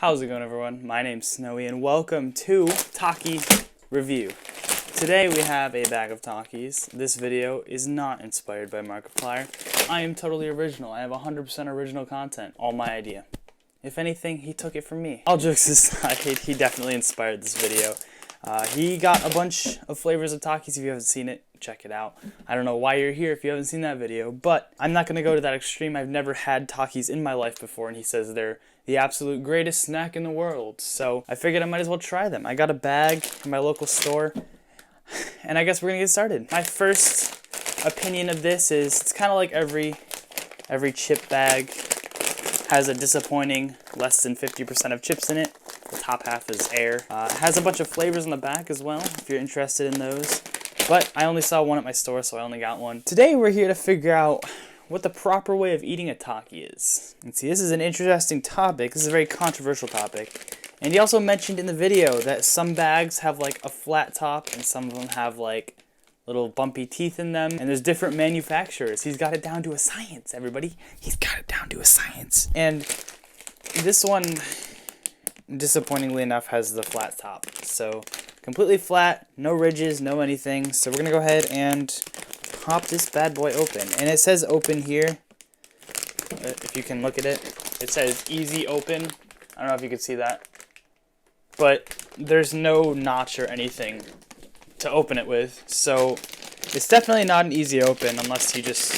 How's it going, everyone? My name's Snowy and welcome to Taki Review. Today we have a bag of Takis. This video is not inspired by Markiplier. I am totally original. I have 100% original content. All my idea. If anything, he took it from me. All jokes aside, he definitely inspired this video. He got a bunch of flavors of Takis. If you haven't seen it, check it out. I don't know why you're here if you haven't seen that video, but I'm not going to go to that extreme. I've never had Takis in my life before, and he says they're the absolute greatest snack in the world. So I figured I might as well try them. I got a bag from my local store, and I guess we're going to get started. My first opinion of this is it's kind of like every chip bag has a disappointing less than 50% of chips in it. The top half is air. It has a bunch of flavors on the back as well, if you're interested in those. But I only saw one at my store, so I only got one. Today we're here to figure out what the proper way of eating a Taki is. And see, this is an interesting topic. This is a very controversial topic. And he also mentioned in the video that some bags have like a flat top and some of them have like little bumpy teeth in them. And there's different manufacturers. He's got it down to a science, everybody. He's got it down to a science. And this one, disappointingly enough, has the flat top. So completely flat, no ridges, no anything. So we're gonna go ahead and pop this bad boy open. And it says open here. If you can look at it, it says easy open. I don't know if you can see that. But there's no notch or anything to open it with. So it's definitely not an easy open unless you just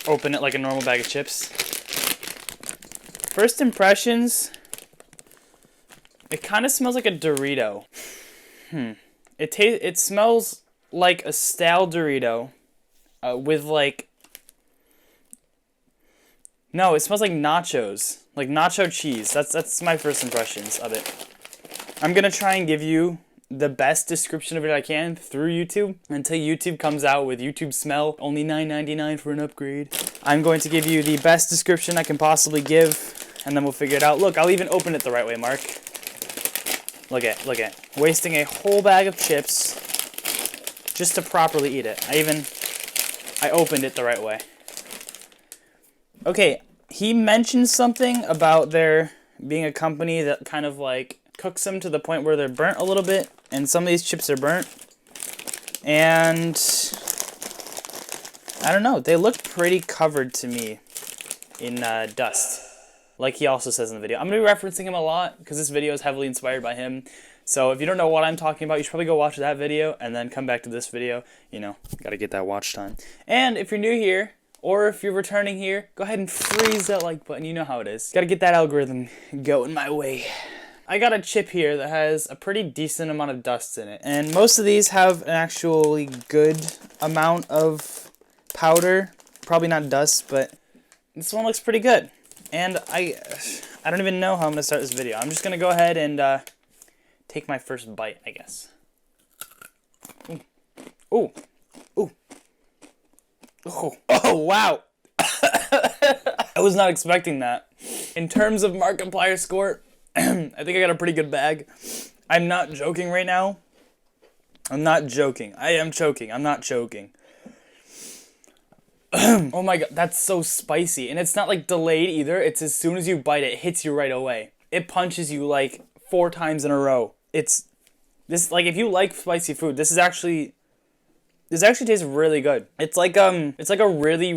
open it like a normal bag of chips. First impressions, it kind of smells like a Dorito. It smells like a stale Dorito with like, no, it smells like nachos, like nacho cheese. That's my first impressions of it. I'm gonna try and give you the best description of it I can through YouTube until YouTube comes out with YouTube smell, only $9.99 for an upgrade. I'm going to give you the best description I can possibly give, and then we'll figure it out. Look, I'll even open it the right way, Mark. Look at, wasting a whole bag of chips just to properly eat it. I opened it the right way. Okay, he mentioned something about there being a company that kind of like cooks them to the point where they're burnt a little bit, and some of these chips are burnt. And I don't know, they look pretty covered to me in dust, like he also says in the video. I'm going to be referencing him a lot because this video is heavily inspired by him. So if you don't know what I'm talking about, you should probably go watch that video and then come back to this video. You know, gotta get that watch time. And if you're new here, or if you're returning here, go ahead and freeze that like button. You know how it is. Gotta get that algorithm going my way. I got a chip here that has a pretty decent amount of dust in it. And most of these have an actually good amount of powder. Probably not dust, but this one looks pretty good. And I don't even know how I'm gonna start this video. I'm just gonna go ahead and take my first bite, I guess. Ooh. Ooh. Ooh. Oh, wow. I was not expecting that. In terms of Markiplier score, I think I got a pretty good bag. I'm not joking right now. I'm not joking. I am choking. I'm not choking. Oh my god, that's so spicy. And it's not like delayed either. It's as soon as you bite it, it hits you right away. It punches you like 4 times in a row. It's this, like, if you like spicy food, this actually tastes really good. It's like a really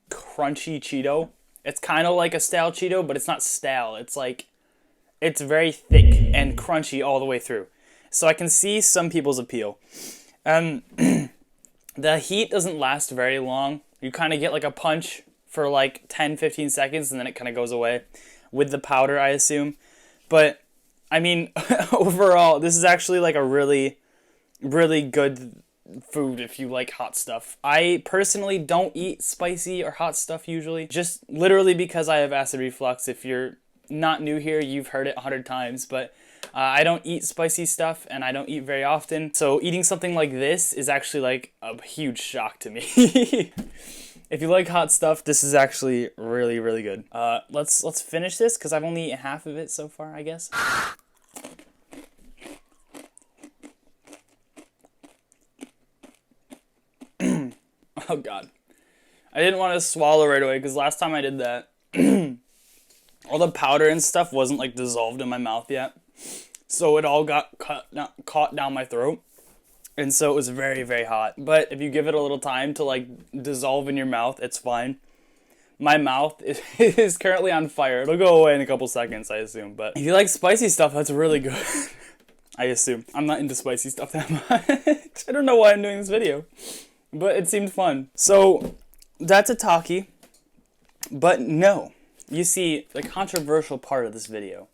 crunchy Cheeto. It's kind of like a stale Cheeto, but it's not stale. It's very thick and crunchy all the way through. So I can see some people's appeal. The heat doesn't last very long. You kind of get like a punch for like 10-15 seconds and then it kind of goes away with the powder, I assume. But I mean, overall, this is actually like a really, really good food if you like hot stuff. I personally don't eat spicy or hot stuff usually, just literally because I have acid reflux. If you're not new here, you've heard it 100 times, but I don't eat spicy stuff and I don't eat very often. So eating something like this is actually like a huge shock to me. If you like hot stuff, this is actually really, really good. Let's finish this because I've only eaten half of it so far, I guess. Oh god. I didn't want to swallow right away because last time I did that, all the powder and stuff wasn't like dissolved in my mouth yet. So it all got caught down my throat. And so it was very, very hot. But if you give it a little time to like dissolve in your mouth, it's fine. My mouth is currently on fire. It'll go away in a couple seconds, I assume. But if you like spicy stuff, that's really good. I assume. I'm not into spicy stuff that much. I don't know why I'm doing this video. But it seemed fun. So that's a Taki. But no. You see, the controversial part of this video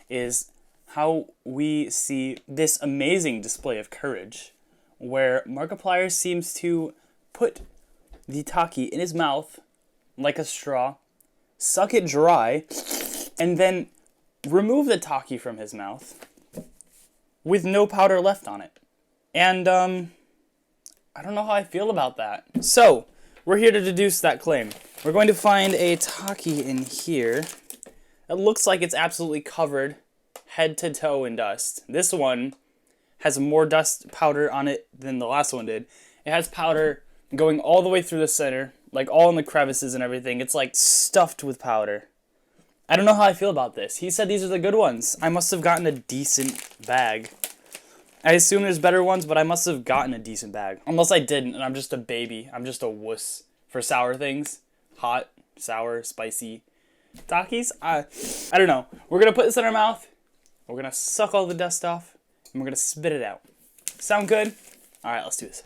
is how we see this amazing display of courage, where Markiplier seems to put the Taki in his mouth like a straw, suck it dry, and then remove the Taki from his mouth with no powder left on it. And I don't know how I feel about that. So we're here to deduce that claim. We're going to find a Taki in here. It looks like it's absolutely covered head to toe in dust. This one has more dust powder on it than the last one did. It has powder going all the way through the center, like all in the crevices and everything. It's like stuffed with powder. I don't know how I feel about this. He said these are the good ones. I must have gotten a decent bag. I assume there's better ones, but I must have gotten a decent bag. Unless I didn't, and I'm just a baby. I'm just a wuss for sour things. Hot, sour, spicy. Takis? I don't know. We're going to put this in our mouth. We're going to suck all the dust off. And we're going to spit it out. Sound good? All right, let's do this.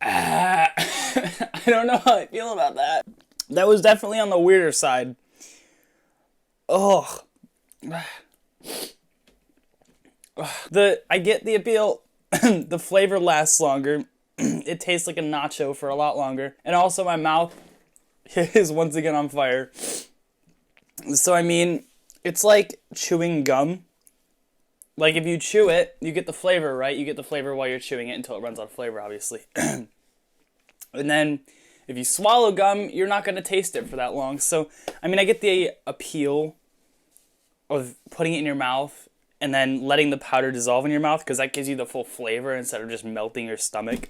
I don't know how I feel about that. That was definitely on the weirder side. Ugh. I get the appeal. The flavor lasts longer. It tastes like a nacho for a lot longer. And also my mouth is once again on fire. So I mean, it's like chewing gum. Like if you chew it, you get the flavor, right? You get the flavor while you're chewing it until it runs out of flavor, obviously. And then if you swallow gum, you're not going to taste it for that long. So, I mean, I get the appeal of putting it in your mouth and then letting the powder dissolve in your mouth, because that gives you the full flavor instead of just melting your stomach.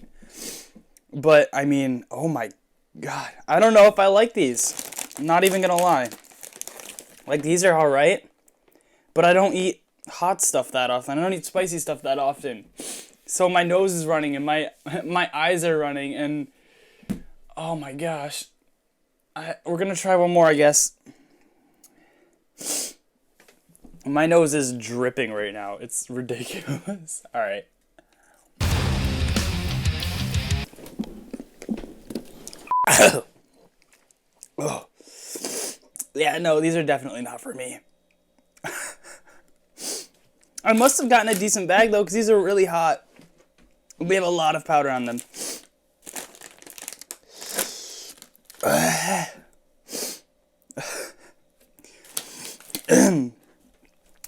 But, I mean, oh my god. I don't know if I like these. I'm not even going to lie. Like, these are alright, but I don't eat hot stuff that often. I don't eat spicy stuff that often. So my nose is running and my eyes are running, and oh my gosh. We're going to try one more, I guess. My nose is dripping right now. It's ridiculous. All right. Oh. Yeah, no, these are definitely not for me. I must have gotten a decent bag, though, because these are really hot. We have a lot of powder on them.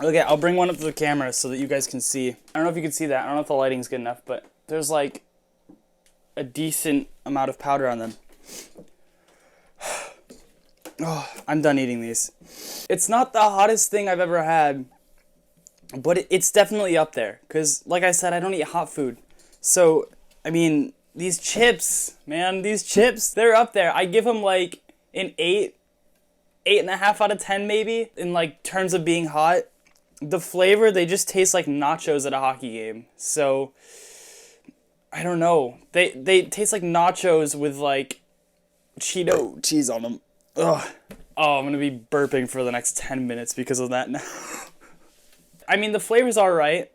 Okay, I'll bring one up to the camera so that you guys can see. I don't know if you can see that. I don't know if the lighting's good enough, but there's like a decent amount of powder on them. Oh, I'm done eating these. It's not the hottest thing I've ever had, but it's definitely up there. Because, like I said, I don't eat hot food. So, I mean, these chips, man, these chips, they're up there. I give them like an 8.5 out of 10 maybe, in like terms of being hot. The flavor, they just taste like nachos at a hockey game. So, I don't know. They taste like nachos with like Cheeto cheese on them. Ugh. Oh, I'm going to be burping for the next 10 minutes because of that now. I mean, the flavor's alright.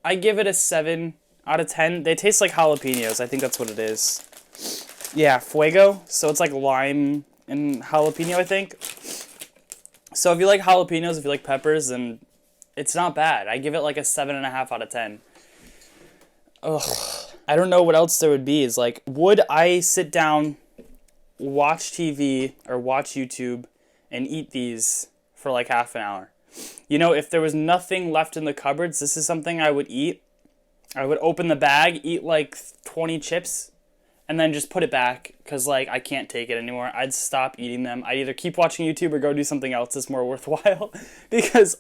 I give it a 7 out of 10. They taste like jalapenos. I think that's what it is. Yeah, fuego. So it's like lime and jalapeno, I think. So if you like jalapenos, if you like peppers, then it's not bad. I give it like a 7.5 out of 10. Ugh. I don't know what else there would be. It's like, would I sit down, watch TV or watch YouTube and eat these for like half an hour? You know, if there was nothing left in the cupboards, this is something I would eat. I would open the bag, eat like 20 chips, and then just put it back because, like, I can't take it anymore. I'd stop eating them. I'd either keep watching YouTube or go do something else that's more worthwhile because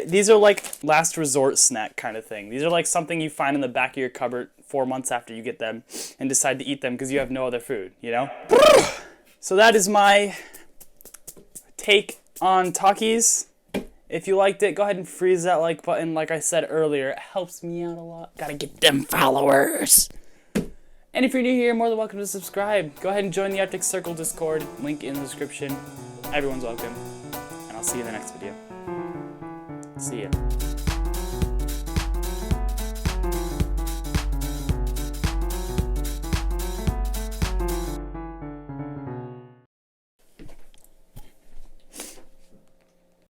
these are like last resort snack kind of thing. These are like something you find in the back of your cupboard 4 months after you get them and decide to eat them because you have no other food, you know? So that is my take on Takis. If you liked it, go ahead and freeze that like button. Like I said earlier, it helps me out a lot. Gotta get them followers. And if you're new here, more than welcome to subscribe. Go ahead and join the Arctic Circle Discord. Link in the description. Everyone's welcome. And I'll see you in the next video. See ya.